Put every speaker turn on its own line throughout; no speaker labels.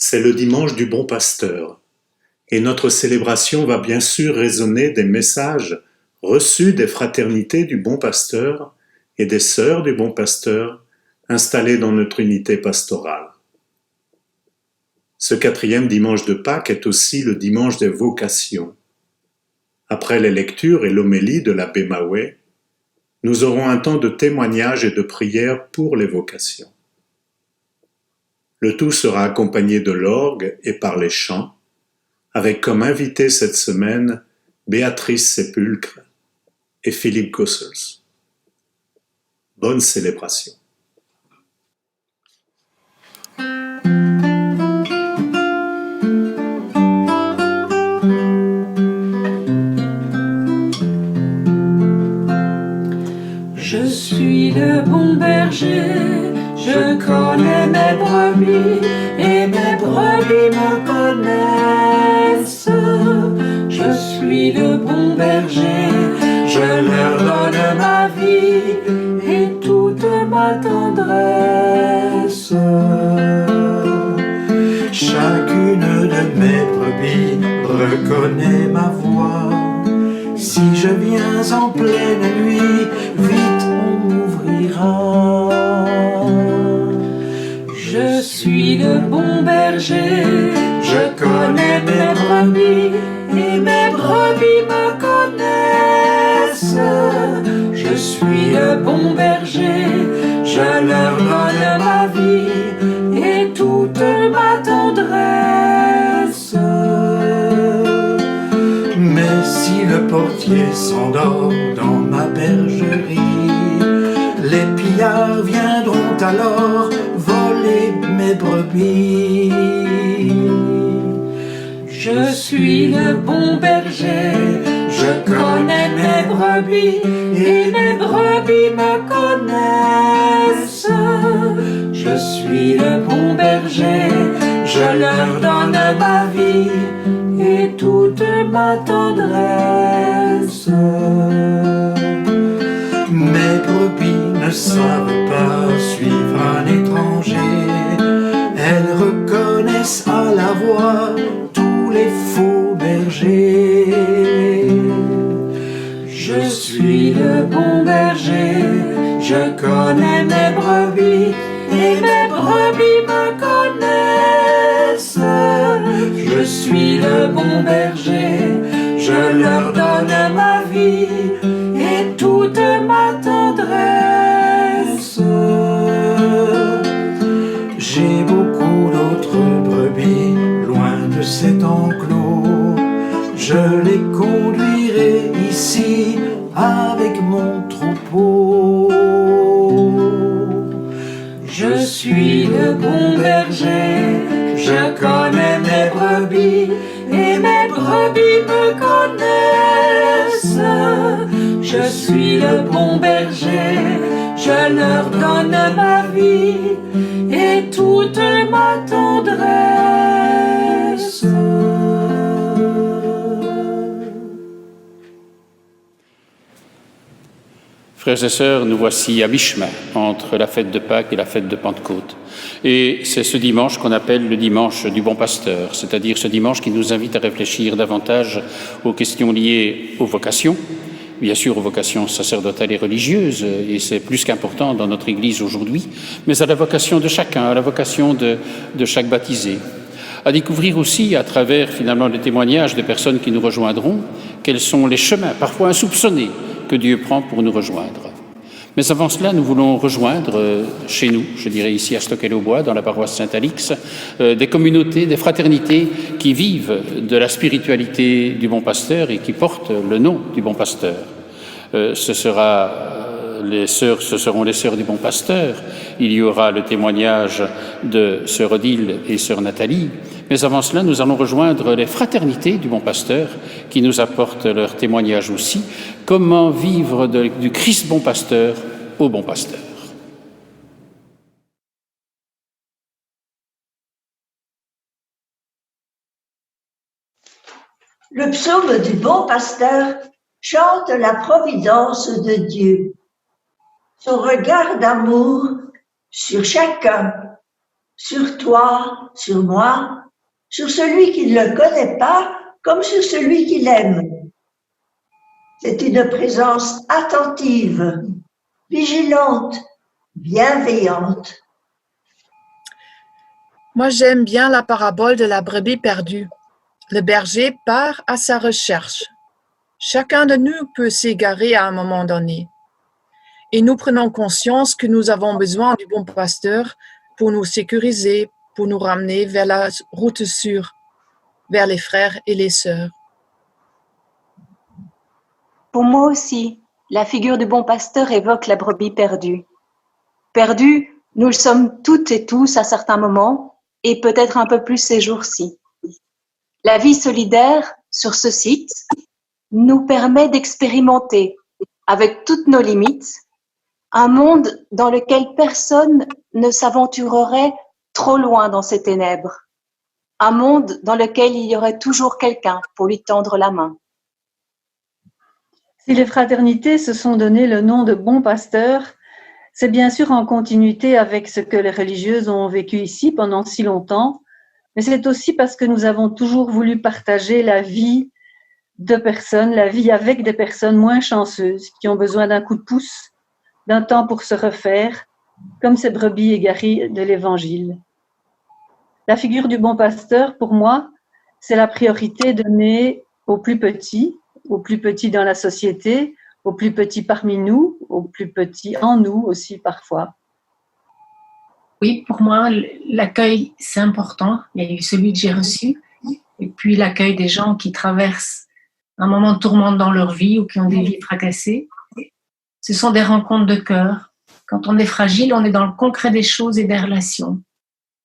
c'est le dimanche du bon pasteur, et notre célébration va bien sûr résonner des messages reçus des fraternités du bon pasteur et des sœurs du bon pasteur installées dans notre unité pastorale. Ce 4e dimanche de Pâques est aussi le dimanche des vocations. Après les lectures et l'homélie de l'abbé Mahouet, nous aurons un temps de témoignage et de prière pour les vocations. Le tout sera accompagné de l'orgue et par les chants, avec comme invités cette semaine Béatrice Sépulcre et Philippe Gossels. Bonne célébration.
Je suis le bon berger, je connais mes brebis et mes brebis me connaissent. Je suis le bon berger, je leur donne ma vie et toute ma tendresse.
Chacune de mes brebis reconnaît ma voix. Si je viens en pleine nuit, vite on m'ouvrira.
Je suis le bon berger, je connais mes brebis et mes brebis me connaissent. Je suis le bon berger, je leur donne ma vie et toute ma tendresse.
Mais si le portier s'endort dans ma bergerie, les pillards viendront alors voler mes brebis.
Je suis le bon berger, je connais mes brebis et mes brebis me connaissent. Je suis le bon berger, je leur donne ma vie et toute ma tendresse.
Mes brebis ne savent pas suivre un étranger, elles reconnaissent à la voix tous les faux bergers.
Je suis le bon berger, je connais mes brebis et mes brebis me connaissent. Je suis le bon berger, je leur donne ma vie et toute ma tendresse.
J'ai beaucoup d'autres brebis loin de cet enclos. Je les conduirai ici avec mon troupeau.
Je suis le bon berger, je connais mes brebis et mes brebis me connaissent. Je suis le bon berger, je leur donne ma vie et toute ma tendresse.
Frères et sœurs, nous voici à mi-chemin entre la fête de Pâques et la fête de Pentecôte. Et c'est ce dimanche qu'on appelle le dimanche du bon pasteur, c'est-à-dire ce dimanche qui nous invite à réfléchir davantage aux questions liées aux vocations, bien sûr aux vocations sacerdotales et religieuses, et c'est plus qu'important dans notre Église aujourd'hui, mais à la vocation de chacun, à la vocation de chaque baptisé. À découvrir aussi, à travers finalement les témoignages des personnes qui nous rejoindront, quels sont les chemins, parfois insoupçonnés, que Dieu prend pour nous rejoindre. Mais avant cela, nous voulons rejoindre chez nous, je dirais ici à Stockel-au-Bois, dans la paroisse Saint-Alix, des communautés, des fraternités qui vivent de la spiritualité du bon pasteur et qui portent le nom du bon pasteur. Ce seront les sœurs du bon pasteur. Il y aura le témoignage de sœur Odile et sœur Nathalie. Mais avant cela, nous allons rejoindre les fraternités du bon pasteur qui nous apportent leur témoignage aussi. Comment vivre du Christ bon pasteur au bon pasteur.
Le psaume du bon pasteur chante la providence de Dieu, son regard d'amour sur chacun, sur toi, sur moi, sur celui qui ne le connaît pas comme sur celui qui l'aime. C'est une présence attentive, vigilante, bienveillante.
Moi, j'aime bien la parabole de la brebis perdue. Le berger part à sa recherche. Chacun de nous peut s'égarer à un moment donné. Et nous prenons conscience que nous avons besoin du bon pasteur pour nous sécuriser, pour nous ramener vers la route sûre, vers les frères et les sœurs.
Pour moi aussi, la figure du bon pasteur évoque la brebis perdue. Perdue, nous le sommes toutes et tous à certains moments, et peut-être un peu plus ces jours-ci. La vie solidaire sur ce site nous permet d'expérimenter, avec toutes nos limites, un monde dans lequel personne ne s'aventurerait trop loin dans ces ténèbres. Un monde dans lequel il y aurait toujours quelqu'un pour lui tendre la main.
Si les fraternités se sont donné le nom de bon pasteur, c'est bien sûr en continuité avec ce que les religieuses ont vécu ici pendant si longtemps, mais c'est aussi parce que nous avons toujours voulu partager la vie de personnes, la vie avec des personnes moins chanceuses qui ont besoin d'un coup de pouce, d'un temps pour se refaire, comme ces brebis égarées de l'Évangile. La figure du bon pasteur, pour moi, c'est la priorité donnée aux plus petits dans la société, aux plus petits parmi nous, aux plus petits en nous aussi parfois.
Oui, pour moi, l'accueil, c'est important. Il y a eu celui que j'ai reçu, et puis l'accueil des gens qui traversent un moment de tourment dans leur vie ou qui ont des vies fracassées. Ce sont des rencontres de cœur. Quand on est fragile, on est dans le concret des choses et des relations.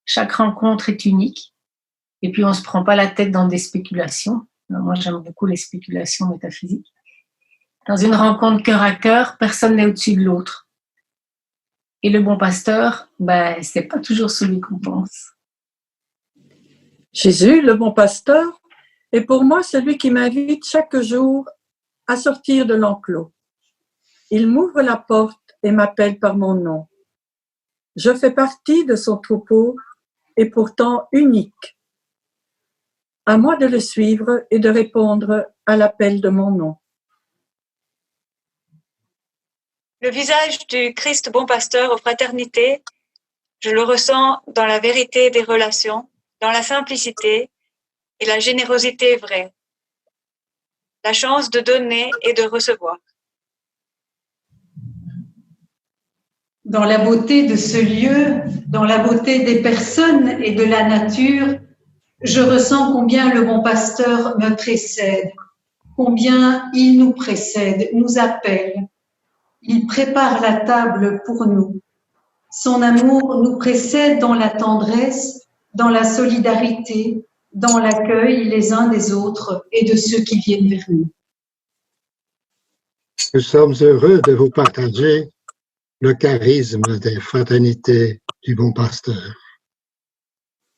Chaque rencontre est unique, et puis on ne se prend pas la tête dans des spéculations. Moi, j'aime beaucoup les spéculations métaphysiques. Dans une rencontre cœur à cœur, personne n'est au-dessus de l'autre. Et le bon pasteur, c'est pas toujours celui qu'on pense.
Jésus, le bon pasteur, est pour moi celui qui m'invite chaque jour à sortir de l'enclos. Il m'ouvre la porte et m'appelle par mon nom. Je fais partie de son troupeau et pourtant unique. À moi de le suivre et de répondre à l'appel de mon nom.
Le visage du Christ bon pasteur aux fraternités, je le ressens dans la vérité des relations, dans la simplicité et la générosité vraie. La chance de donner et de recevoir.
Dans la beauté de ce lieu, dans la beauté des personnes et de la nature, je ressens combien le bon pasteur me précède, combien il nous précède, nous appelle. Il prépare la table pour nous. Son amour nous précède dans la tendresse, dans la solidarité, dans l'accueil les uns des autres et de ceux qui viennent vers nous.
Nous sommes heureux de vous partager le charisme des fraternités du bon pasteur.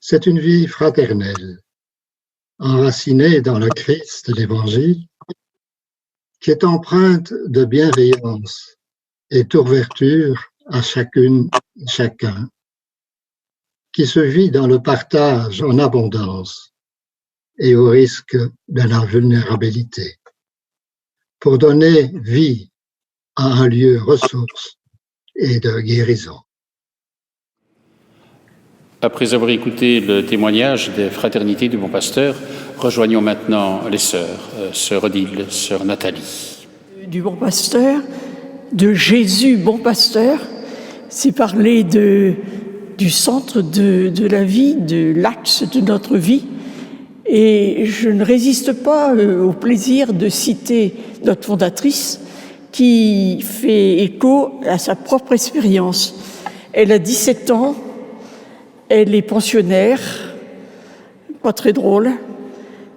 C'est une vie fraternelle, enracinée dans le Christ de l'Évangile, qui est empreinte de bienveillance et d'ouverture à chacune et chacun, qui se vit dans le partage en abondance et au risque de la vulnérabilité, pour donner vie à un lieu ressource et de guérison.
Après avoir écouté le témoignage des fraternités du bon pasteur, rejoignons maintenant les sœurs, sœur Odile, sœur Nathalie.
Du bon pasteur, de Jésus bon pasteur, c'est parler du centre de la vie, de l'axe de notre vie. Et je ne résiste pas au plaisir de citer notre fondatrice qui fait écho à sa propre expérience. Elle a 17 ans. Elle est pensionnaire, pas très drôle.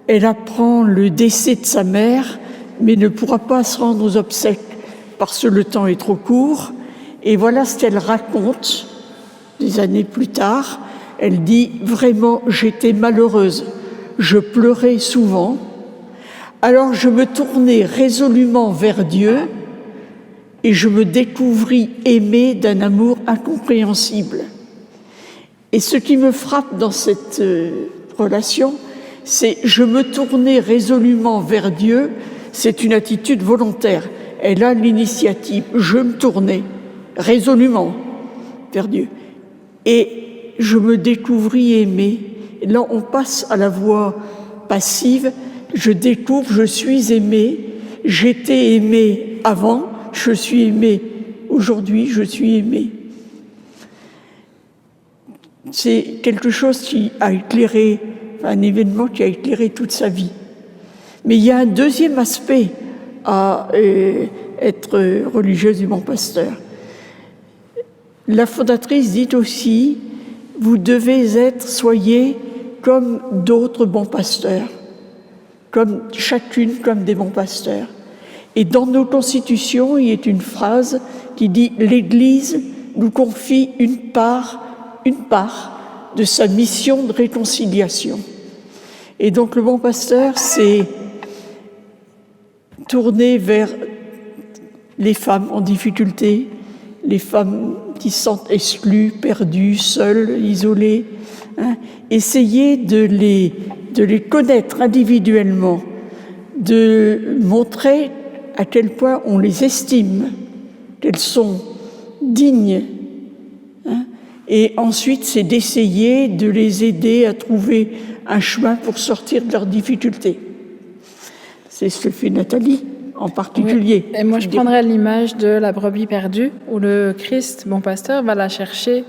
Elle apprend le décès de sa mère, mais ne pourra pas se rendre aux obsèques parce que le temps est trop court. Et voilà ce qu'elle raconte des années plus tard. Elle dit « Vraiment, j'étais malheureuse. Je pleurais souvent. Alors je me tournais résolument vers Dieu et je me découvris aimée d'un amour incompréhensible. Et ce qui me frappe dans cette relation, c'est je me tournais résolument vers Dieu, c'est une attitude volontaire. Elle a l'initiative, je me tournais résolument vers Dieu. Et je me découvris aimée. Et là, on passe à la voie passive, je découvre, je suis aimée, j'étais aimée avant, je suis aimée aujourd'hui, je suis aimée. C'est quelque chose qui a éclairé, un événement qui a éclairé toute sa vie. Mais il y a un deuxième aspect à être religieuse du bon pasteur. La fondatrice dit aussi, vous devez soyez comme d'autres bons pasteurs, comme chacune comme des bons pasteurs. Et dans nos constitutions, il y a une phrase qui dit « l'Église nous confie une part de sa mission de réconciliation ». Et donc le bon pasteur, c'est tourner vers les femmes en difficulté, les femmes qui se sentent exclues, perdues, seules, isolées, essayer de les connaître individuellement, de montrer à quel point on les estime, qu'elles sont dignes. Et ensuite, c'est d'essayer de les aider à trouver un chemin pour sortir de leurs difficultés. C'est ce que fait Nathalie en particulier.
Oui. Et moi, je prendrais l'image de la brebis perdue, où le Christ, bon pasteur, va chercher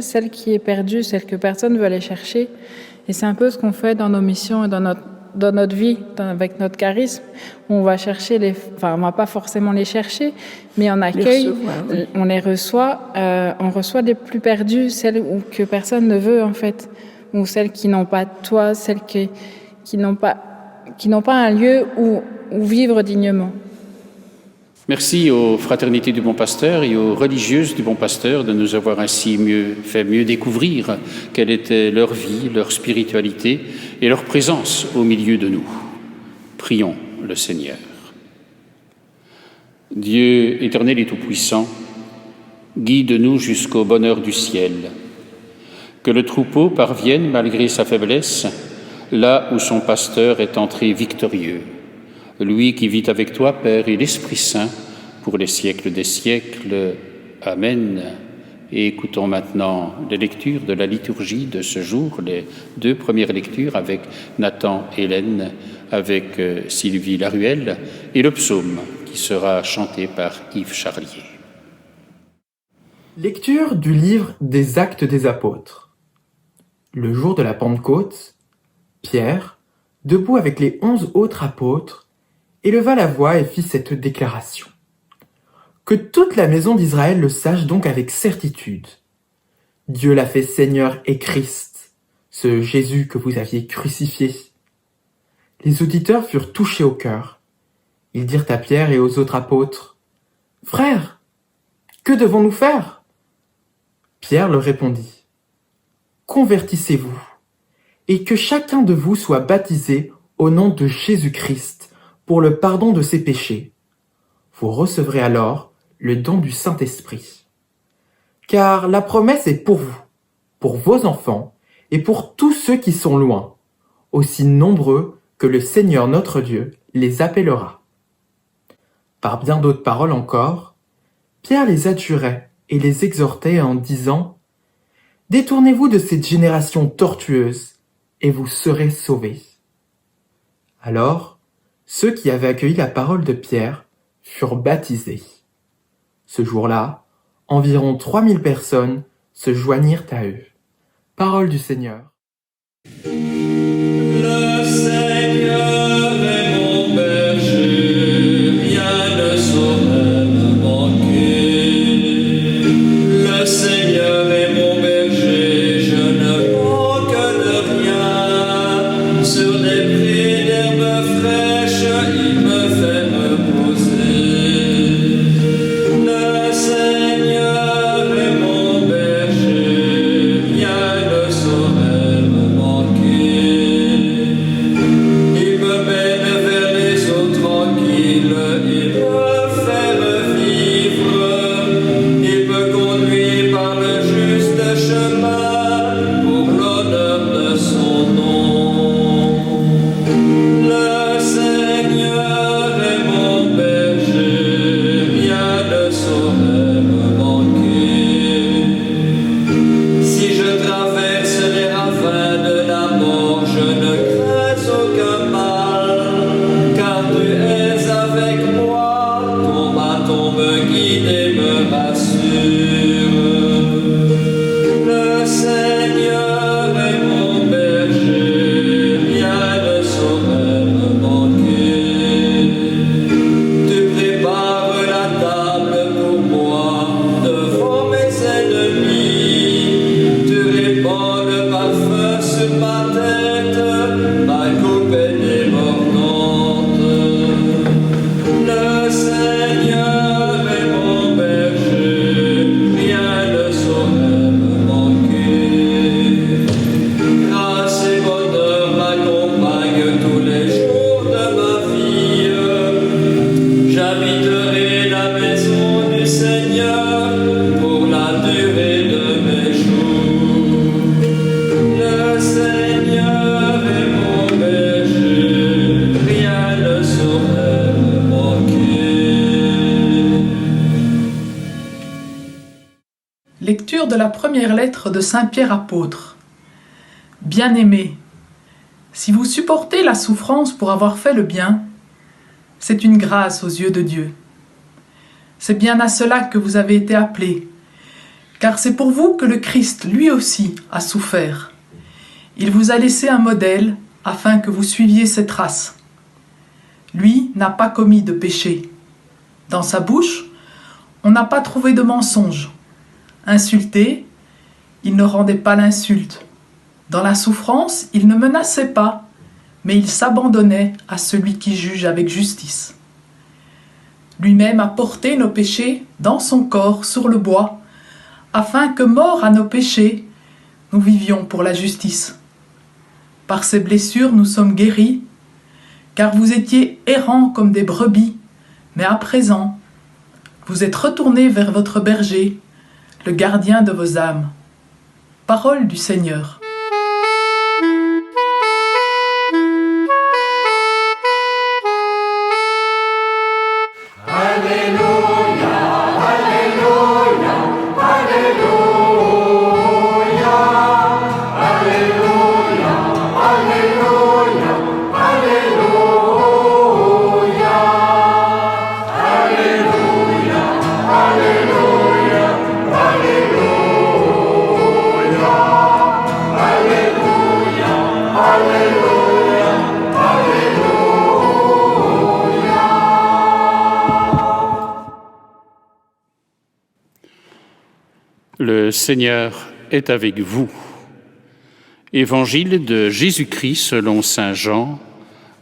celle qui est perdue, celle que personne ne veut aller chercher. Et c'est un peu ce qu'on fait dans nos missions et dans notre vie, avec notre charisme. On va chercher on va pas forcément les chercher, mais on accueille, on les reçoit, on reçoit les plus perdus, celles que personne ne veut en fait, ou celles qui n'ont pas de toit, celles qui n'ont pas un lieu où vivre dignement.
Merci aux fraternités du Bon Pasteur et aux religieuses du Bon Pasteur de nous avoir ainsi fait mieux découvrir quelle était leur vie, leur spiritualité et leur présence au milieu de nous. Prions le Seigneur. Dieu éternel et tout-puissant, guide-nous jusqu'au bonheur du ciel. Que le troupeau parvienne, malgré sa faiblesse, là où son pasteur est entré victorieux. Lui qui vit avec toi, Père et l'Esprit Saint, pour les siècles des siècles. Amen. Et écoutons maintenant les lectures de la liturgie de ce jour, les 2 premières lectures avec Nathan et Hélène, avec Sylvie Laruelle, et le psaume qui sera chanté par Yves Charlier.
Lecture du livre des Actes des Apôtres. Le jour de la Pentecôte, Pierre, debout avec les 11 autres apôtres, éleva la voix et fit cette déclaration. Que toute la maison d'Israël le sache donc avec certitude. Dieu l'a fait Seigneur et Christ, ce Jésus que vous aviez crucifié. Les auditeurs furent touchés au cœur. Ils dirent à Pierre et aux autres apôtres, « Frères, que devons-nous faire ?» Pierre leur répondit, « Convertissez-vous, et que chacun de vous soit baptisé au nom de Jésus-Christ, pour le pardon de ses péchés. Vous recevrez alors le don du Saint-Esprit. Car la promesse est pour vous, pour vos enfants et pour tous ceux qui sont loin, aussi nombreux que le Seigneur notre Dieu les appellera. » Par bien d'autres paroles encore, Pierre les adjurait et les exhortait en disant « Détournez-vous de cette génération tortueuse et vous serez sauvés. » Alors, ceux qui avaient accueilli la parole de Pierre furent baptisés. Ce jour-là, environ 3000 personnes se joignirent à eux. Parole du Seigneur.
Le Seigneur est mon berger, rien ne saurait me manquer. Le Seigneur est mon berger, je ne manque de rien. Sur des prés d'herbes fraîches, il me fait reposer. Le Seigneur est mon berger, rien ne saurait me manquer. feu sur ma tête, ma coupe est débordante. Le Seigneur est mon berger, rien ne saurait me manquer. Grâce et bonheur m'accompagnent tous les jours de ma vie. J'habiterai la maison du Seigneur pour la durée de mes jours. Le Seigneur est mon berger, rien ne saurait me manquer.
Lecture de la première lettre de Saint Pierre apôtre. Bien-aimés, si vous supportez la souffrance pour avoir fait le bien, c'est une grâce aux yeux de Dieu. C'est bien à cela que vous avez été appelés, car c'est pour vous que le Christ, lui aussi, a souffert. Il vous a laissé un modèle afin que vous suiviez ses traces. Lui n'a pas commis de péché. Dans sa bouche, on n'a pas trouvé de mensonge. Insulté, il ne rendait pas l'insulte. Dans la souffrance, il ne menaçait pas, mais il s'abandonnait à celui qui juge avec justice. Lui-même a porté nos péchés dans son corps sur le bois, afin que, morts à nos péchés, nous vivions pour la justice. Par ses blessures, nous sommes guéris, car vous étiez errants comme des brebis, mais à présent, vous êtes retournés vers votre berger, le gardien de vos âmes. Parole du Seigneur.
Le Seigneur est avec vous. Évangile de Jésus-Christ selon saint Jean.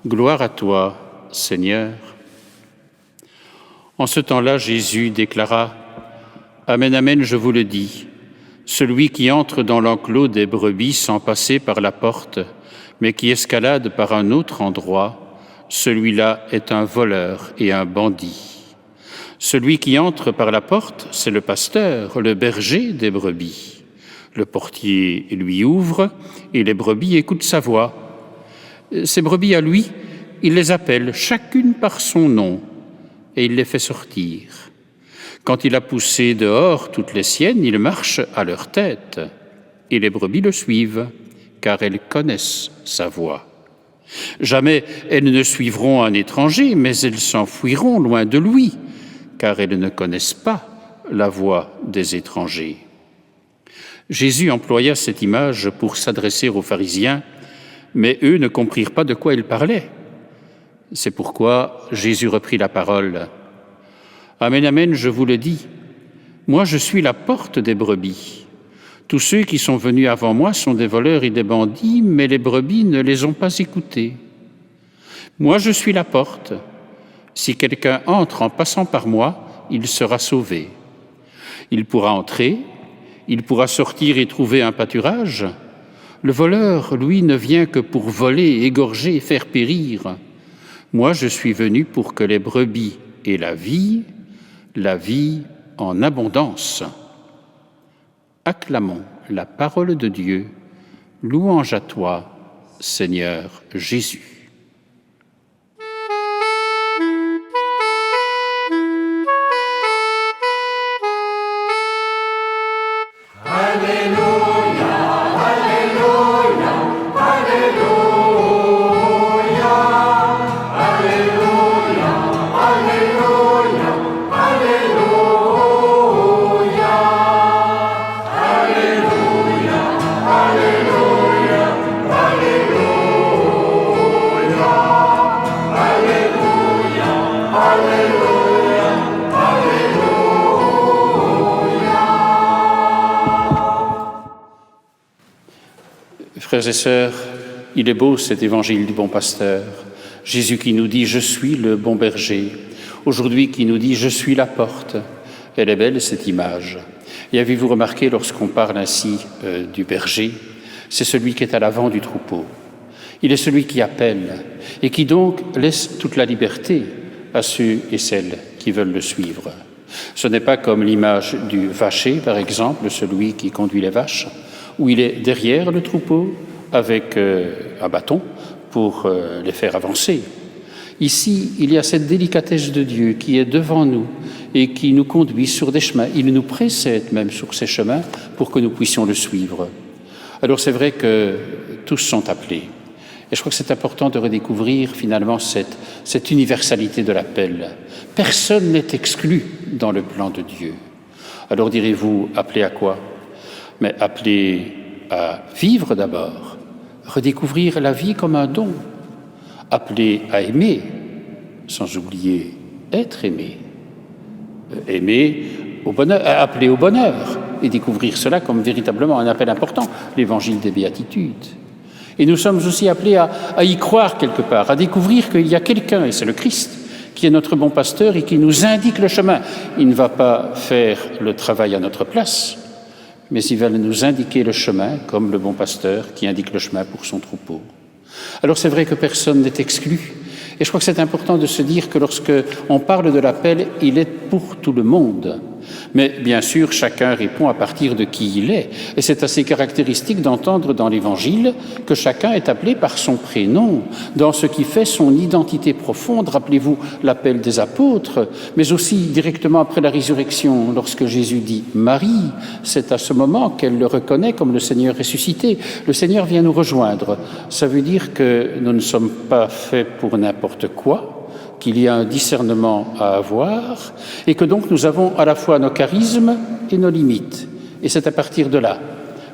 Gloire à toi, Seigneur. En ce temps-là, Jésus déclara : Amen, amen, je vous le dis, celui qui entre dans l'enclos des brebis sans passer par la porte, mais qui escalade par un autre endroit, celui-là est un voleur et un bandit. Celui qui entre par la porte, c'est le pasteur, le berger des brebis. Le portier lui ouvre et les brebis écoutent sa voix. Ces brebis à lui, il les appelle chacune par son nom et il les fait sortir. Quand il a poussé dehors toutes les siennes, il marche à leur tête et les brebis le suivent, car elles connaissent sa voix. Jamais elles ne suivront un étranger, mais elles s'enfuiront loin de lui, car elles ne connaissent pas la voix des étrangers. Jésus employa cette image pour s'adresser aux pharisiens, mais eux ne comprirent pas de quoi il parlait. C'est pourquoi Jésus reprit la parole. Amen, amen, je vous le dis, moi je suis la porte des brebis. Tous ceux qui sont venus avant moi sont des voleurs et des bandits, mais les brebis ne les ont pas écoutés. Moi je suis la porte. Si quelqu'un entre en passant par moi, il sera sauvé. Il pourra entrer, il pourra sortir et trouver un pâturage. Le voleur, lui, ne vient que pour voler, égorger, faire périr. Moi, je suis venu pour que les brebis aient la vie en abondance. Acclamons la parole de Dieu. Louange à toi, Seigneur Jésus. Frères et sœurs, il est beau cet évangile du bon pasteur. Jésus qui nous dit « Je suis le bon berger ». Aujourd'hui qui nous dit « Je suis la porte ». Elle est belle cette image. Et avez-vous remarqué lorsqu'on parle ainsi du berger, c'est celui qui est à l'avant du troupeau. Il est celui qui appelle et qui donc laisse toute la liberté à ceux et celles qui veulent le suivre. Ce n'est pas comme l'image du vacher, par exemple, celui qui conduit les vaches, où il est derrière le troupeau avec un bâton pour les faire avancer. Ici, il y a cette délicatesse de Dieu qui est devant nous et qui nous conduit sur des chemins. Il nous précède même sur ces chemins pour que nous puissions le suivre. Alors c'est vrai que tous sont appelés. Et je crois que c'est important de redécouvrir finalement cette universalité de l'appel. Personne n'est exclu dans le plan de Dieu. Alors direz-vous, appelé à quoi? Mais appelé à vivre d'abord, redécouvrir la vie comme un don, appelé à aimer, sans oublier être aimé, aimer au bonheur, appelé au bonheur, et découvrir cela comme véritablement un appel important, l'évangile des béatitudes. Et nous sommes aussi appelés à y croire quelque part, à découvrir qu'il y a quelqu'un, et c'est le Christ, qui est notre bon pasteur et qui nous indique le chemin. Il ne va pas faire le travail à notre place, mais il va nous indiquer le chemin, comme le bon pasteur qui indique le chemin pour son troupeau. Alors c'est vrai que personne n'est exclu, et je crois que c'est important de se dire que lorsque on parle de l'appel, il est pour tout le monde. Mais bien sûr, chacun répond à partir de qui il est. Et c'est assez caractéristique d'entendre dans l'Évangile que chacun est appelé par son prénom, dans ce qui fait son identité profonde. Rappelez-vous l'appel des apôtres, mais aussi directement après la résurrection, lorsque Jésus dit « Marie », c'est à ce moment qu'elle le reconnaît comme le Seigneur ressuscité. Le Seigneur vient nous rejoindre. Ça veut dire que nous ne sommes pas faits pour n'importe quoi, qu'il y a un discernement à avoir et que donc nous avons à la fois nos charismes et nos limites. Et c'est à partir de là,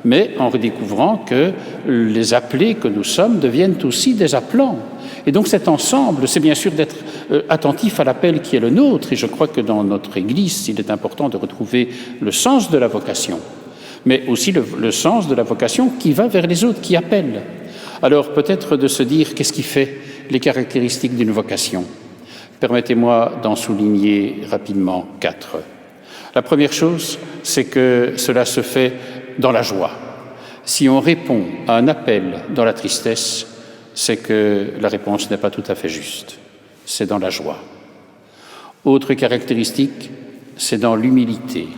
mais en redécouvrant que les appelés que nous sommes deviennent aussi des appelants. Et donc cet ensemble, c'est bien sûr d'être attentif à l'appel qui est le nôtre. Et je crois que dans notre Église, il est important de retrouver le sens de la vocation, mais aussi le sens de la vocation qui va vers les autres, qui appelle. Alors peut-être de se dire qu'est-ce qui fait les caractéristiques d'une vocation. Permettez-moi d'en souligner rapidement 4. La première chose, c'est que cela se fait dans la joie. Si on répond à un appel dans la tristesse, c'est que la réponse n'est pas tout à fait juste. C'est dans la joie. Autre caractéristique, c'est dans l'humilité.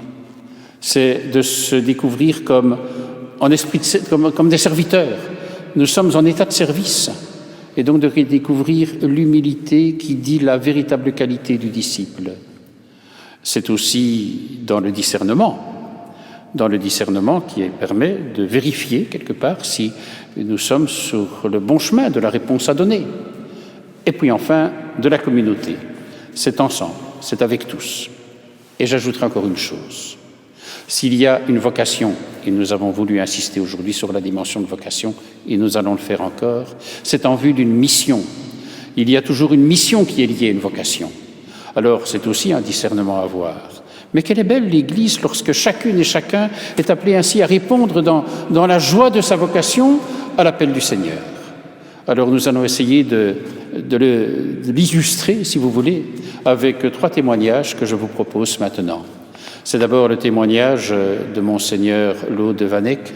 C'est de se découvrir comme des serviteurs. Nous sommes en état de service. Et donc de redécouvrir l'humilité qui dit la véritable qualité du disciple. C'est aussi dans le discernement qui permet de vérifier quelque part si nous sommes sur le bon chemin de la réponse à donner. Et puis enfin, de la communauté. C'est ensemble, c'est avec tous. Et j'ajouterai encore une chose. S'il y a une vocation, et nous avons voulu insister aujourd'hui sur la dimension de vocation, et nous allons le faire encore, c'est en vue d'une mission. Il y a toujours une mission qui est liée à une vocation. Alors, c'est aussi un discernement à avoir. Mais quelle est belle l'Église lorsque chacune et chacun est appelé ainsi à répondre dans la joie de sa vocation à l'appel du Seigneur. Alors, nous allons essayer de l'illustrer, si vous voulez, avec 3 témoignages que je vous propose maintenant. C'est d'abord le témoignage de Monseigneur Laude de Vanek.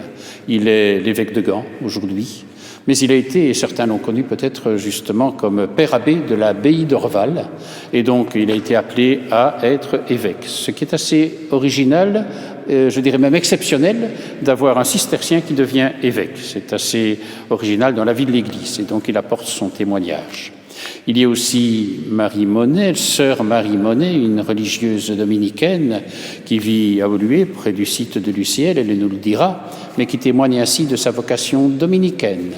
Il est l'évêque de Gand aujourd'hui, mais il a été, et certains l'ont connu peut-être justement comme père abbé de l'abbaye d'Orval, et donc il a été appelé à être évêque. Ce qui est assez original, je dirais même exceptionnel, d'avoir un cistercien qui devient évêque. C'est assez original dans la vie de l'Église, et donc il apporte son témoignage. Il y a aussi Marie Monet, sœur Marie Monet, une religieuse dominicaine qui vit à Woluwe, près du site de Luciel, elle nous le dira, mais qui témoigne ainsi de sa vocation dominicaine.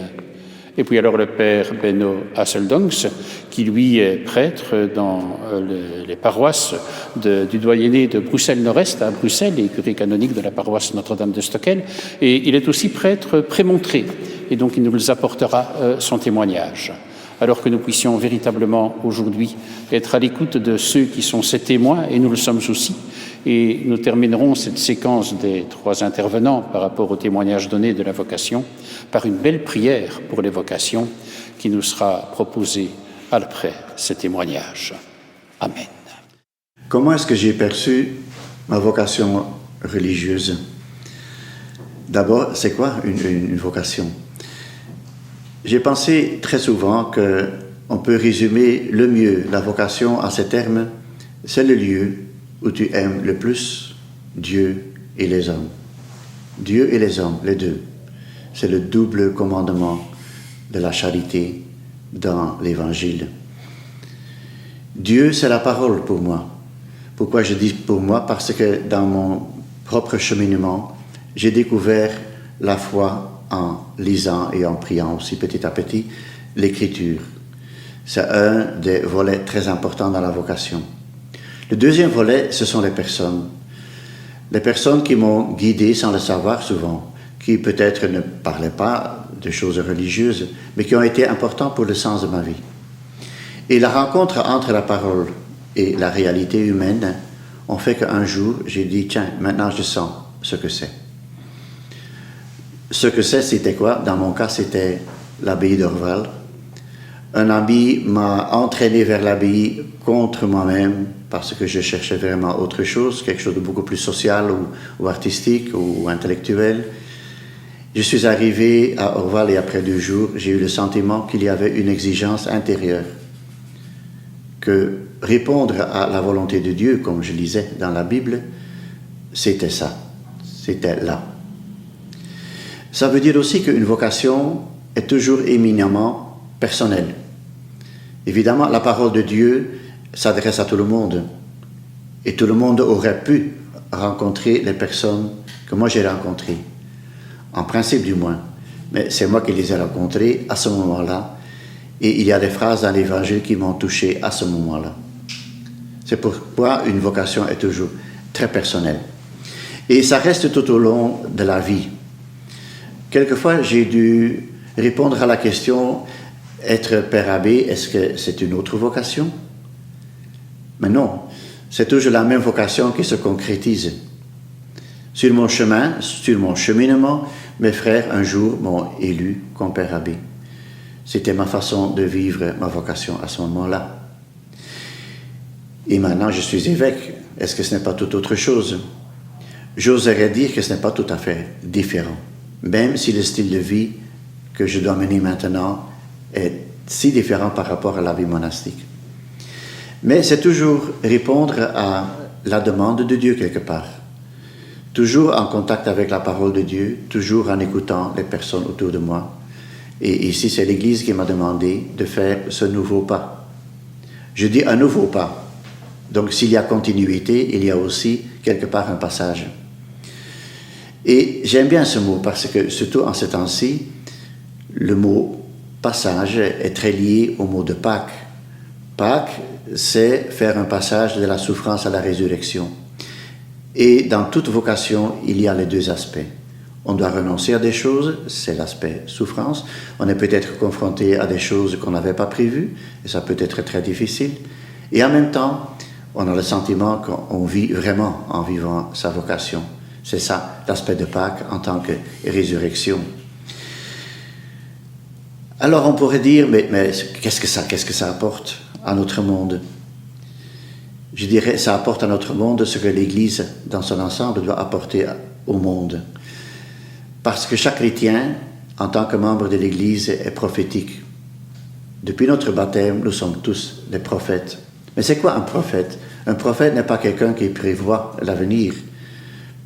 Et puis alors le père Benno Hasseldongs, qui lui est prêtre dans les paroisses du doyenné de Bruxelles-Nord-Est, à Bruxelles, et curé canonique de la paroisse Notre-Dame de Stockel, et il est aussi prêtre prémontré, et donc il nous apportera son témoignage. Alors que nous puissions véritablement aujourd'hui être à l'écoute de ceux qui sont ces témoins, et nous le sommes aussi, Et nous terminerons cette séquence des 3 intervenants par rapport au témoignage donné de la vocation par une belle prière pour les vocations qui nous sera proposée après ce témoignage. Amen.
Comment est-ce que j'ai perçu ma vocation religieuse? D'abord, c'est quoi une vocation? J'ai pensé très souvent qu'on peut résumer le mieux la vocation en ces termes: c'est le lieu où tu aimes le plus Dieu et les hommes. Dieu et les hommes, les deux. C'est le double commandement de la charité dans l'Évangile. Dieu, c'est la parole pour moi. Pourquoi je dis pour moi? Parce que dans mon propre cheminement, j'ai découvert la foi en lisant et en priant aussi petit à petit l'Écriture. C'est un des volets très importants dans la vocation. Le deuxième volet, ce sont les personnes. Les personnes qui m'ont guidé sans le savoir souvent, qui peut-être ne parlaient pas de choses religieuses, mais qui ont été importantes pour le sens de ma vie. Et la rencontre entre la parole et la réalité humaine ont fait qu'un jour, j'ai dit, tiens, maintenant je sens ce que c'est. Ce que c'est, c'était quoi? Dans mon cas, c'était l'abbaye d'Orval. Un ami m'a entraîné vers l'abbaye contre moi-même parce que je cherchais vraiment autre chose, quelque chose de beaucoup plus social ou artistique ou intellectuel. Je suis arrivé à Orval et après 2 jours, j'ai eu le sentiment qu'il y avait une exigence intérieure, que répondre à la volonté de Dieu, comme je lisais dans la Bible, c'était ça, c'était là. Ça veut dire aussi qu'une vocation est toujours éminemment personnelle. Évidemment, la parole de Dieu s'adresse à tout le monde. Et tout le monde aurait pu rencontrer les personnes que moi j'ai rencontrées. En principe du moins. Mais c'est moi qui les ai rencontrées à ce moment-là. Et il y a des phrases dans l'Évangile qui m'ont touché à ce moment-là. C'est pourquoi une vocation est toujours très personnelle. Et ça reste tout au long de la vie. Quelquefois, j'ai dû répondre à la question: être père abbé, est-ce que c'est une autre vocation? Mais non, c'est toujours la même vocation qui se concrétise. Sur mon chemin, sur mon cheminement, mes frères un jour m'ont élu comme père abbé. C'était ma façon de vivre ma vocation à ce moment-là. Et maintenant, je suis évêque. Est-ce que ce n'est pas tout autre chose? J'oserais dire que ce n'est pas tout à fait différent, même si le style de vie que je dois mener maintenant est si différent par rapport à la vie monastique. Mais c'est toujours répondre à la demande de Dieu quelque part. Toujours en contact avec la parole de Dieu, toujours en écoutant les personnes autour de moi. Et ici, c'est l'Église qui m'a demandé de faire ce nouveau pas. Je dis un nouveau pas. Donc, s'il y a continuité, il y a aussi quelque part un passage. Et j'aime bien ce mot parce que, surtout en ce temps-ci, le mot passage est très lié au mot de Pâques. Pâques, c'est faire un passage de la souffrance à la résurrection. Et dans toute vocation, il y a les 2 aspects. On doit renoncer à des choses, c'est l'aspect souffrance. On est peut-être confronté à des choses qu'on n'avait pas prévues, et ça peut être très difficile. Et en même temps, on a le sentiment qu'on vit vraiment en vivant sa vocation. C'est ça, l'aspect de Pâques en tant que résurrection. Alors on pourrait dire, mais qu'est-ce que ça apporte à notre monde? Je dirais, ça apporte à notre monde ce que l'Église, dans son ensemble, doit apporter au monde. Parce que chaque chrétien, en tant que membre de l'Église, est prophétique. Depuis notre baptême, nous sommes tous des prophètes. Mais c'est quoi un prophète? Un prophète n'est pas quelqu'un qui prévoit l'avenir.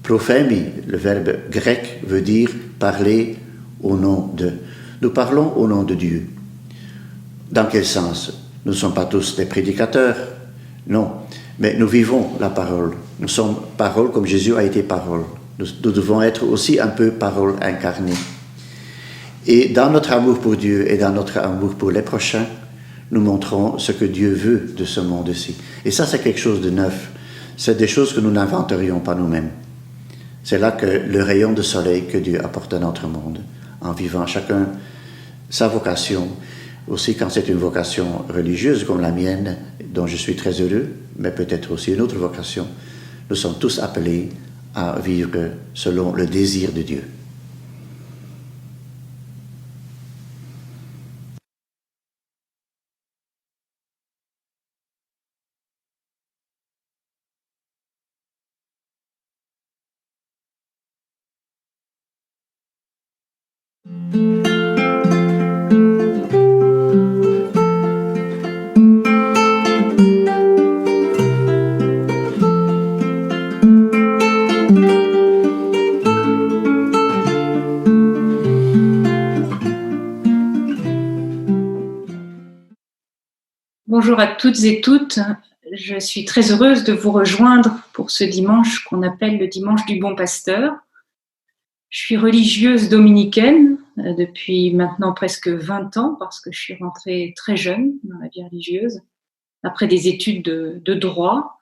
Prophémi, le verbe grec, veut dire parler au nom de. Nous parlons au nom de Dieu. Dans quel sens? Nous ne sommes pas tous des prédicateurs, non, mais nous vivons la parole. Nous sommes parole comme Jésus a été parole. Nous devons être aussi un peu parole incarnée. Et dans notre amour pour Dieu et dans notre amour pour les prochains, nous montrons ce que Dieu veut de ce monde-ci. Et ça, c'est quelque chose de neuf. C'est des choses que nous n'inventerions pas nous-mêmes. C'est là que le rayon de soleil que Dieu apporte à notre monde, en vivant chacun sa vocation, aussi quand c'est une vocation religieuse comme la mienne, dont je suis très heureux, mais peut-être aussi une autre vocation, nous sommes tous appelés à vivre selon le désir de Dieu.
Bonjour à toutes et toutes. Je suis très heureuse de vous rejoindre pour ce dimanche qu'on appelle le dimanche du bon pasteur. Je suis religieuse dominicaine depuis maintenant presque 20 ans parce que je suis rentrée très jeune dans la vie religieuse après des études de droit,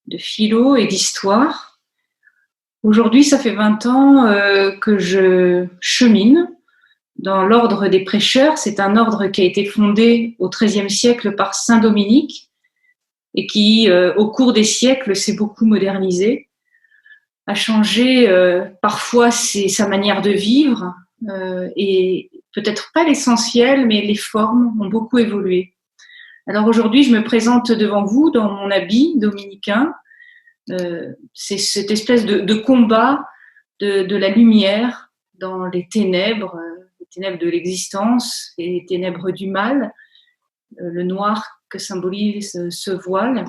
de philo et d'histoire. Aujourd'hui, ça fait 20 ans que je chemine dans l'ordre des prêcheurs. C'est un ordre qui a été fondé au XIIIe siècle par saint Dominique et qui, au cours des siècles, s'est beaucoup modernisé, a changé parfois sa manière de vivre et peut-être pas l'essentiel, mais les formes ont beaucoup évolué. Alors aujourd'hui, je me présente devant vous dans mon habit dominicain. C'est cette espèce de combat de la lumière dans les ténèbres de l'existence et les ténèbres du mal, le noir que symbolise ce voile,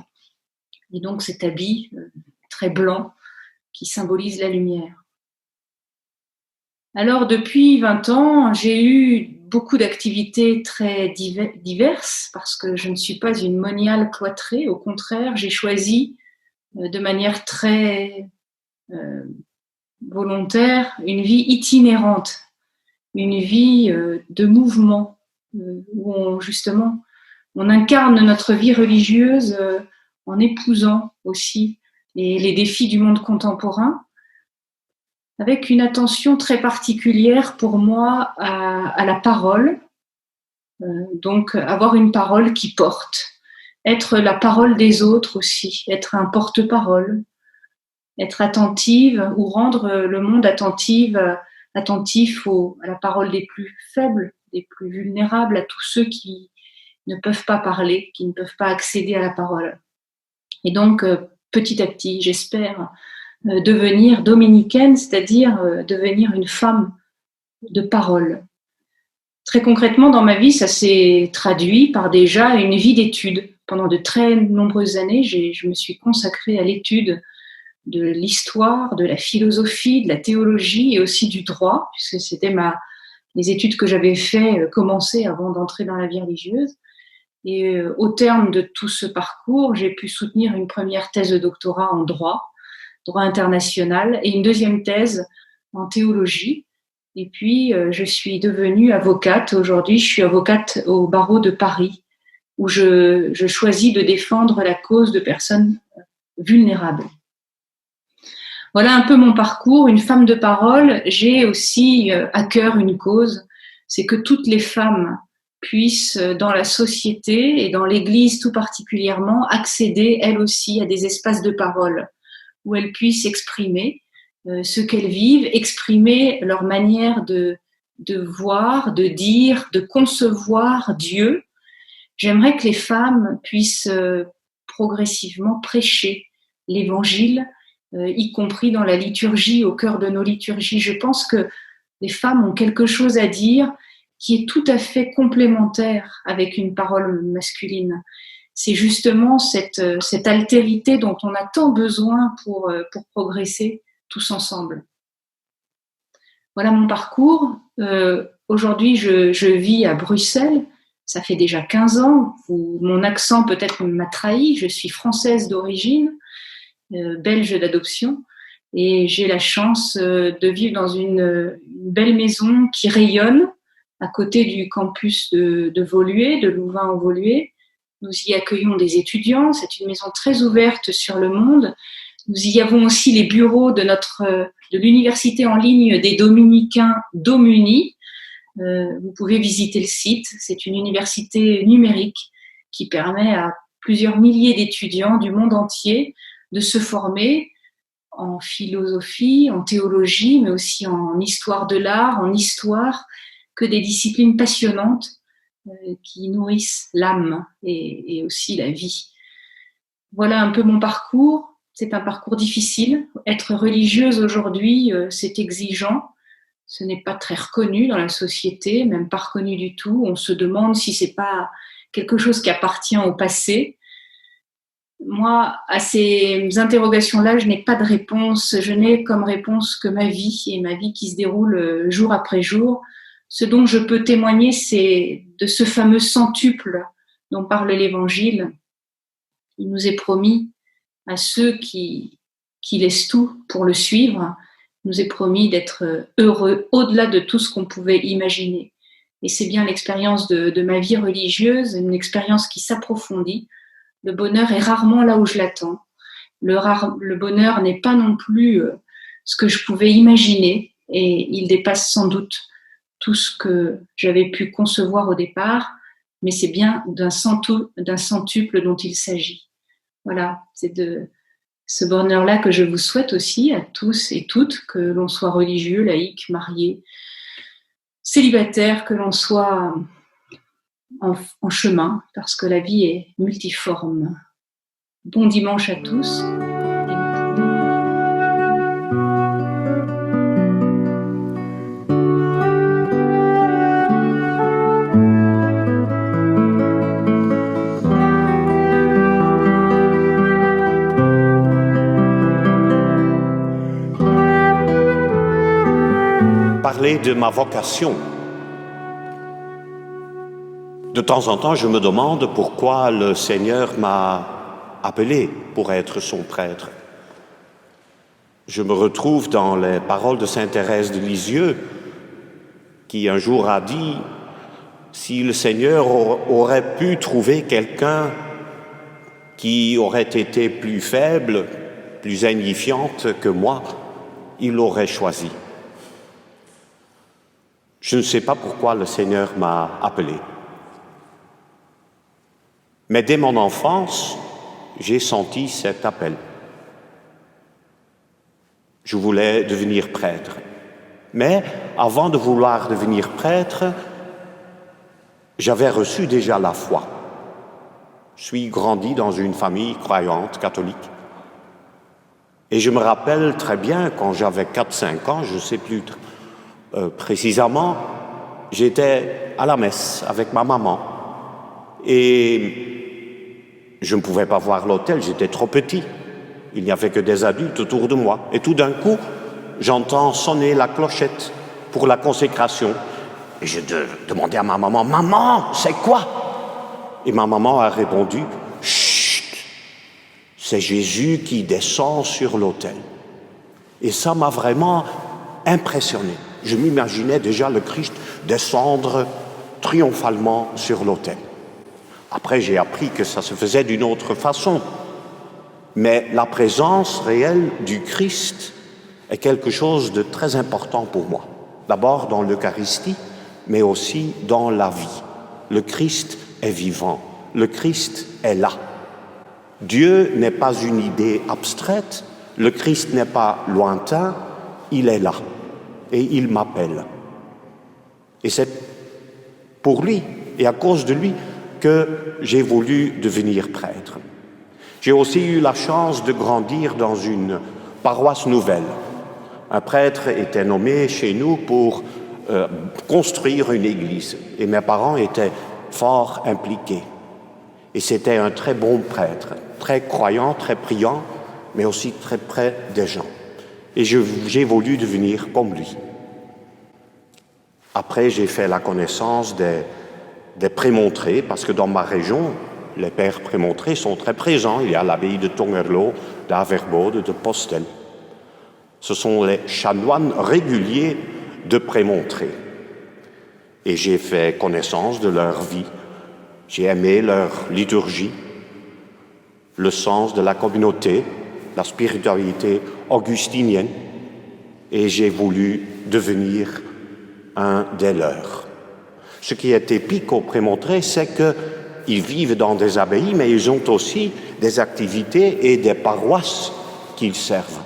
et donc cet habit très blanc qui symbolise la lumière. Alors depuis 20 ans, j'ai eu beaucoup d'activités très diverses parce que je ne suis pas une moniale cloîtrée, au contraire, j'ai choisi de manière très volontaire une vie itinérante, une vie de mouvement, où on incarne notre vie religieuse en épousant aussi les défis du monde contemporain, avec une attention très particulière pour moi à la parole, donc avoir une parole qui porte, être la parole des autres aussi, être un porte-parole, être attentive ou rendre le monde attentif à la parole des plus faibles, des plus vulnérables, à tous ceux qui ne peuvent pas parler, qui ne peuvent pas accéder à la parole. Et donc, petit à petit, j'espère devenir dominicaine, c'est-à-dire devenir une femme de parole. Très concrètement, dans ma vie, ça s'est traduit par déjà une vie d'études. Pendant de très nombreuses années, je me suis consacrée à l'étude de l'histoire, de la philosophie, de la théologie et aussi du droit, puisque c'était les études que j'avais fait commencer avant d'entrer dans la vie religieuse. Et au terme de tout ce parcours, j'ai pu soutenir une première thèse de doctorat en droit international, et une deuxième thèse en théologie. Et puis, je suis devenue avocate. Aujourd'hui, je suis avocate au barreau de Paris, où je choisis de défendre la cause de personnes vulnérables. Voilà un peu mon parcours, une femme de parole. J'ai aussi à cœur une cause, c'est que toutes les femmes puissent, dans la société et dans l'Église tout particulièrement, accéder elles aussi à des espaces de parole où elles puissent exprimer ce qu'elles vivent, exprimer leur manière de voir, de dire, de concevoir Dieu. J'aimerais que les femmes puissent progressivement prêcher l'Évangile, y compris dans la liturgie, au cœur de nos liturgies. Je pense que les femmes ont quelque chose à dire qui est tout à fait complémentaire avec une parole masculine. C'est justement cette altérité dont on a tant besoin pour progresser tous ensemble. Voilà mon parcours. Aujourd'hui, je vis à Bruxelles. Ça fait déjà 15 ans. Mon accent peut-être m'a trahi. Je suis française d'origine, belge d'adoption. Et j'ai la chance de vivre dans une belle maison qui rayonne à côté du campus de Woluwe, de Louvain-en-Woluwe. Nous y accueillons des étudiants. C'est une maison très ouverte sur le monde. Nous y avons aussi les bureaux de l'université en ligne des Dominicains Domuni. Vous pouvez visiter le site. C'est une université numérique qui permet à plusieurs milliers d'étudiants du monde entier de se former
en philosophie, en théologie, mais aussi en histoire de l'art, en histoire, que des disciplines passionnantes qui nourrissent l'âme et aussi la vie. Voilà un peu mon parcours. C'est un parcours difficile. Être religieuse aujourd'hui, c'est exigeant. Ce n'est pas très reconnu dans la société, même pas reconnu du tout. On se demande si c'est pas quelque chose qui appartient au passé. Moi, à ces interrogations-là, je n'ai pas de réponse. Je n'ai comme réponse que ma vie, et ma vie qui se déroule jour après jour. Ce dont je peux témoigner, c'est de ce fameux centuple dont parle l'Évangile. Il nous est promis à ceux qui laissent tout pour le suivre, il nous est promis d'être heureux au-delà de tout ce qu'on pouvait imaginer. Et c'est bien l'expérience de ma vie religieuse, une expérience qui s'approfondit. Le bonheur est rarement là où je l'attends. Le bonheur n'est pas non plus ce que je pouvais imaginer, et il dépasse sans doute tout ce que j'avais pu concevoir au départ, mais c'est bien d'un centuple dont il s'agit. Voilà, c'est de ce bonheur-là que je vous souhaite aussi à tous et toutes, que l'on soit religieux, laïque, marié, célibataire, que l'on soit en chemin, parce que la vie est multiforme. Bon dimanche à tous.
Parler de ma vocation. De temps en temps, je me demande pourquoi le Seigneur m'a appelé pour être son prêtre. Je me retrouve dans les paroles de sainte Thérèse de Lisieux, qui un jour a dit « Si le Seigneur aurait pu trouver quelqu'un qui aurait été plus faible, plus insignifiante que moi, il l'aurait choisi. » Je ne sais pas pourquoi le Seigneur m'a appelé. Mais dès mon enfance, j'ai senti cet appel. Je voulais devenir prêtre. Mais avant de vouloir devenir prêtre, j'avais reçu déjà la foi. Je suis grandi dans une famille croyante, catholique. Et je me rappelle très bien, quand j'avais 4-5 ans, je ne sais plus précisément, j'étais à la messe avec ma maman. Et je ne pouvais pas voir l'autel, j'étais trop petit. Il n'y avait que des adultes autour de moi. Et tout d'un coup, j'entends sonner la clochette pour la consécration. Et je demandais à ma maman, « Maman, c'est quoi ?» Et ma maman a répondu, « Chut, c'est Jésus qui descend sur l'autel. » Et ça m'a vraiment impressionné. Je m'imaginais déjà le Christ descendre triomphalement sur l'autel. Après, j'ai appris que ça se faisait d'une autre façon. Mais la présence réelle du Christ est quelque chose de très important pour moi. D'abord dans l'Eucharistie, mais aussi dans la vie. Le Christ est vivant. Le Christ est là. Dieu n'est pas une idée abstraite. Le Christ n'est pas lointain. Il est là. Et il m'appelle. Et c'est pour lui et à cause de lui que j'ai voulu devenir prêtre. J'ai aussi eu la chance de grandir dans une paroisse nouvelle. Un prêtre était nommé chez nous pour construire une église. Et mes parents étaient fort impliqués. Et c'était un très bon prêtre, très croyant, très priant, mais aussi très près des gens. Et j'ai voulu devenir comme lui. Après, j'ai fait la connaissance des prémontrés, parce que dans ma région, les pères prémontrés sont très présents. Il y a l'abbaye de Tongerlo, d'Averbode, de Postel. Ce sont les chanoines réguliers de prémontrés. Et j'ai fait connaissance de leur vie. J'ai aimé leur liturgie, le sens de la communauté, la spiritualité augustinienne, et j'ai voulu devenir un des leurs. Ce qui est épique aux prémontrés, c'est qu'ils vivent dans des abbayes, mais ils ont aussi des activités et des paroisses qu'ils servent.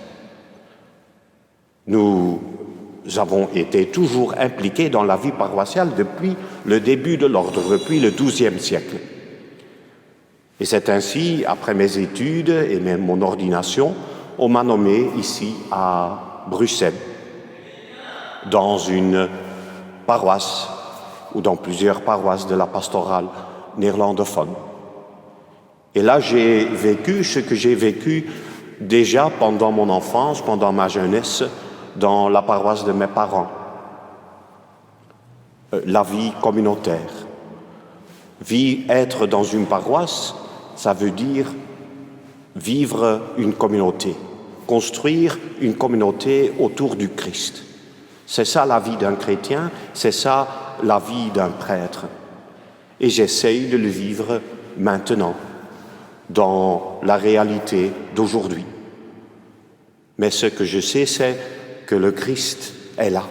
Nous avons été toujours impliqués dans la vie paroissiale depuis le début de l'ordre, depuis le XIIe siècle. Et c'est ainsi, après mes études et même mon ordination, on m'a nommé ici à Bruxelles, dans une paroisse ou dans plusieurs paroisses de la pastorale néerlandophone. Et là, j'ai vécu ce que j'ai vécu déjà pendant mon enfance, pendant ma jeunesse, dans la paroisse de mes parents. La vie communautaire. Être dans une paroisse, ça veut dire vivre une communauté, construire une communauté autour du Christ. C'est ça la vie d'un chrétien, c'est ça la vie d'un prêtre. Et j'essaye de le vivre maintenant, dans la réalité d'aujourd'hui. Mais ce que je sais, c'est que le Christ est là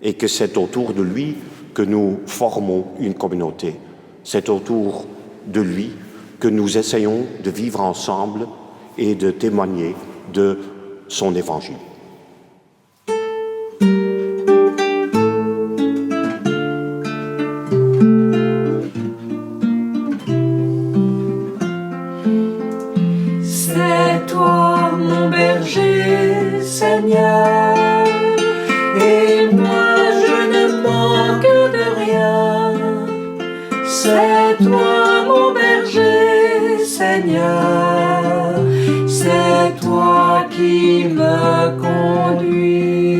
et que c'est autour de lui que nous formons une communauté. C'est autour de lui que nous essayons de vivre ensemble et de témoigner de son évangile.
C'est toi mon berger, Seigneur, et moi je ne manque de rien. C'est toi mon berger, Seigneur, c'est toi qui me conduis.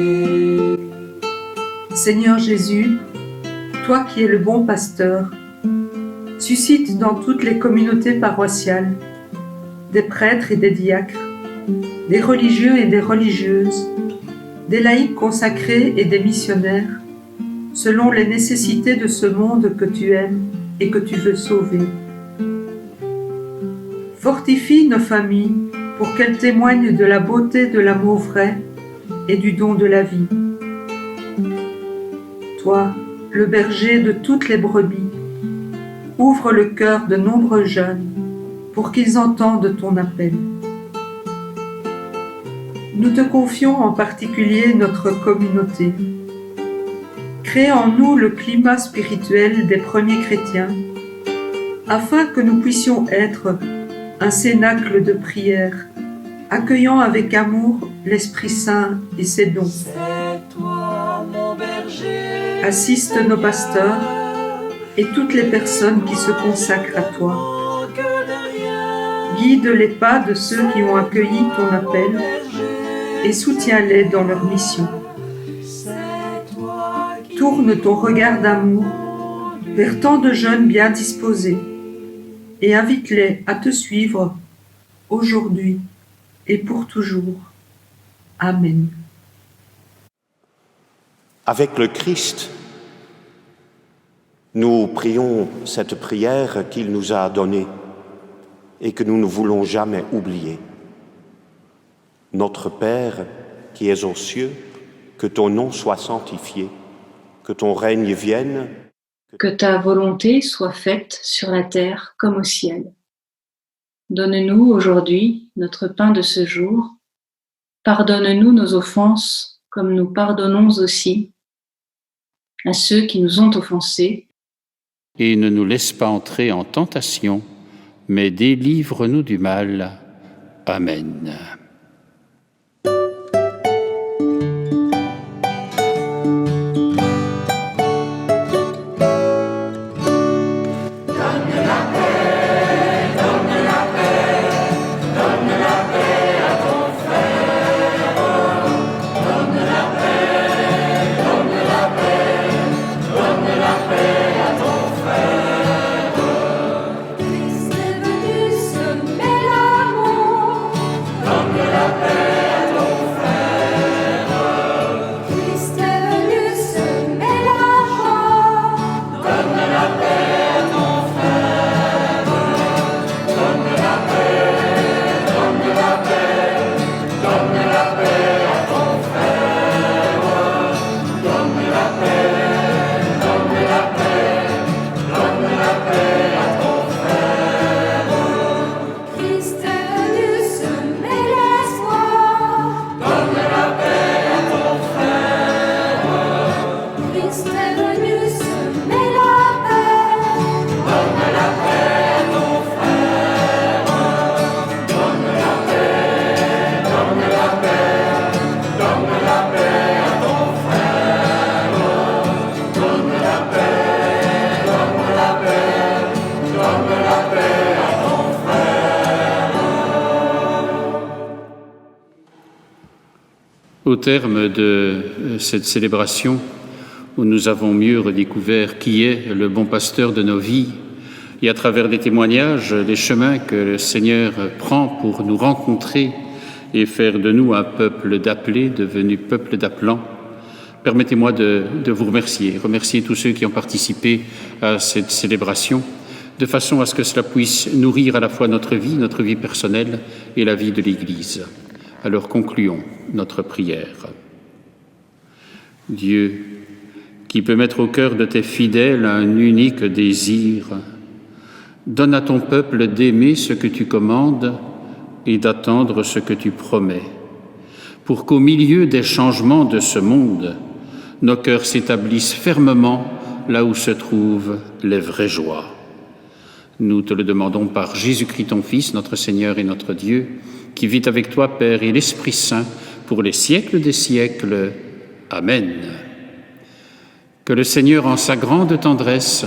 Seigneur Jésus, toi qui es le bon pasteur, suscite dans toutes les communautés paroissiales des prêtres et des diacres, des religieux et des religieuses, des laïcs consacrés et des missionnaires, selon les nécessités de ce monde que tu aimes et que tu veux sauver. Fortifie nos familles pour qu'elles témoignent de la beauté de l'amour vrai et du don de la vie. Toi, le berger de toutes les brebis, ouvre le cœur de nombreux jeunes pour qu'ils entendent ton appel. Nous te confions en particulier notre communauté. Crée en nous le climat spirituel des premiers chrétiens, afin que nous puissions être un cénacle de prière, accueillant avec amour l'Esprit Saint et ses dons. Assiste nos pasteurs et toutes les personnes qui se consacrent à toi. Guide les pas de ceux qui ont accueilli ton appel et soutiens-les dans leur mission. Tourne ton regard d'amour vers tant de jeunes bien disposés et invite-les à te suivre aujourd'hui et pour toujours. Amen.
Avec le Christ, nous prions cette prière qu'il nous a donnée et que nous ne voulons jamais oublier. Notre Père qui es aux cieux, que ton nom soit sanctifié, que ton règne vienne,
que ta volonté soit faite sur la terre comme au ciel. Donne-nous aujourd'hui notre pain de ce jour. Pardonne-nous nos offenses comme nous pardonnons aussi à ceux qui nous ont offensés.
Et ne nous laisse pas entrer en tentation, mais délivre-nous du mal. Amen.
Christ est venu semer l'amour.
Au terme de cette célébration, où nous avons mieux redécouvert qui est le bon pasteur de nos vies, et à travers les témoignages, les chemins que le Seigneur prend pour nous rencontrer et faire de nous un peuple d'appelés, devenu peuple d'appelants, permettez-moi de vous remercier tous ceux qui ont participé à cette célébration, de façon à ce que cela puisse nourrir à la fois notre vie personnelle et la vie de l'Église. Alors concluons notre prière. Dieu, qui peut mettre au cœur de tes fidèles un unique désir, donne à ton peuple d'aimer ce que tu commandes et d'attendre ce que tu promets, pour qu'au milieu des changements de ce monde, nos cœurs s'établissent fermement là où se trouvent les vraies joies. Nous te le demandons par Jésus-Christ, ton Fils, notre Seigneur et notre Dieu, qui vit avec toi, Père et l'Esprit Saint, pour les siècles des siècles. Amen. Que le Seigneur, en sa grande tendresse,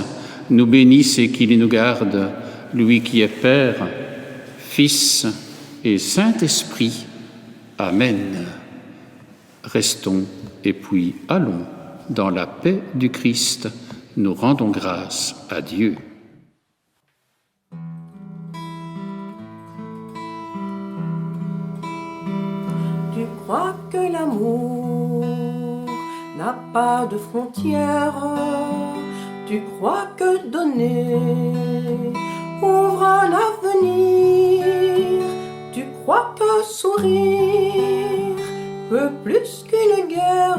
nous bénisse et qu'il nous garde, lui qui est Père, Fils et Saint-Esprit. Amen. Restons et puis allons dans la paix du Christ. Nous rendons grâce à Dieu.
Tu crois que l'amour n'a pas de frontières? Tu crois que donner ouvre un avenir? Tu crois que sourire peut plus qu'une guerre?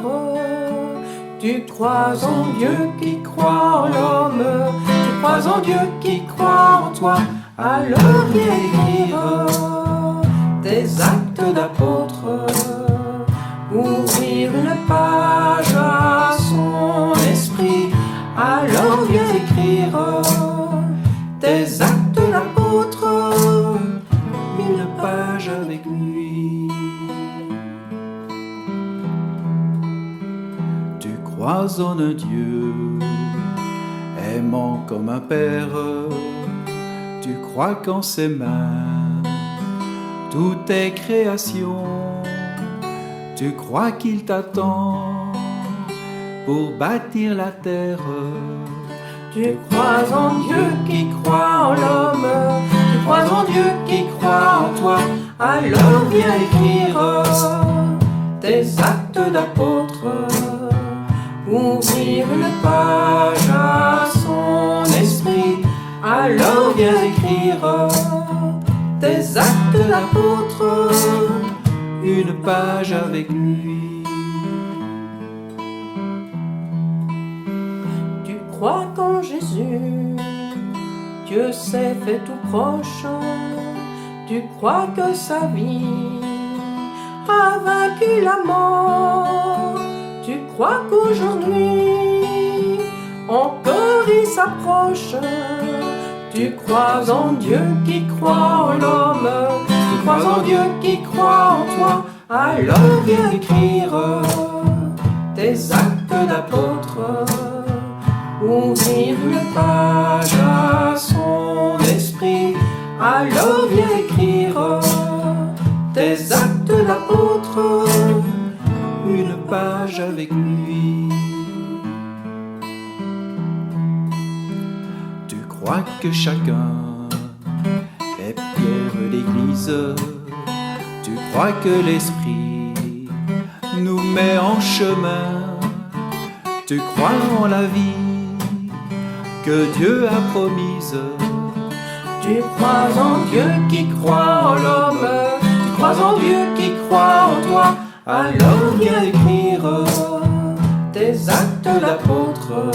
Tu crois en Dieu qui croit en l'homme? Tu crois en Dieu qui croit en toi? Alors viens écrire tes actes d'apôtre, ouvrir une page à son esprit. Alors viens écrire tes actes d'apôtre, une page avec lui.
Tu crois en un Dieu aimant comme un père. Tu crois qu'en ses mains tout est création. Tu crois qu'il t'attend pour bâtir la terre.
Tu crois en Dieu qui croit en l'homme, tu crois en Dieu qui croit en toi. Alors viens écrire tes actes d'apôtre, ouvrir une page à son esprit. Alors viens écrire tes actes d'apôtre,
une page avec lui.
Tu crois qu'en Jésus, Dieu s'est fait tout proche. Tu crois que sa vie a vaincu la mort. Tu crois qu'aujourd'hui, encore il s'approche. Tu crois en Dieu qui croit en l'homme. Tu crois en Dieu qui croit en toi. Alors viens écrire tes actes d'apôtre, ouvrir une page à son esprit. Alors viens écrire tes actes d'apôtre,
une page avec lui. Tu crois que chacun est pierre d'église. Tu crois que l'esprit nous met en chemin. Tu crois en la vie que Dieu a promise.
Tu crois en Dieu qui croit en l'homme. Tu crois en Dieu qui croit en toi. Alors viens écrire tes actes d'apôtre,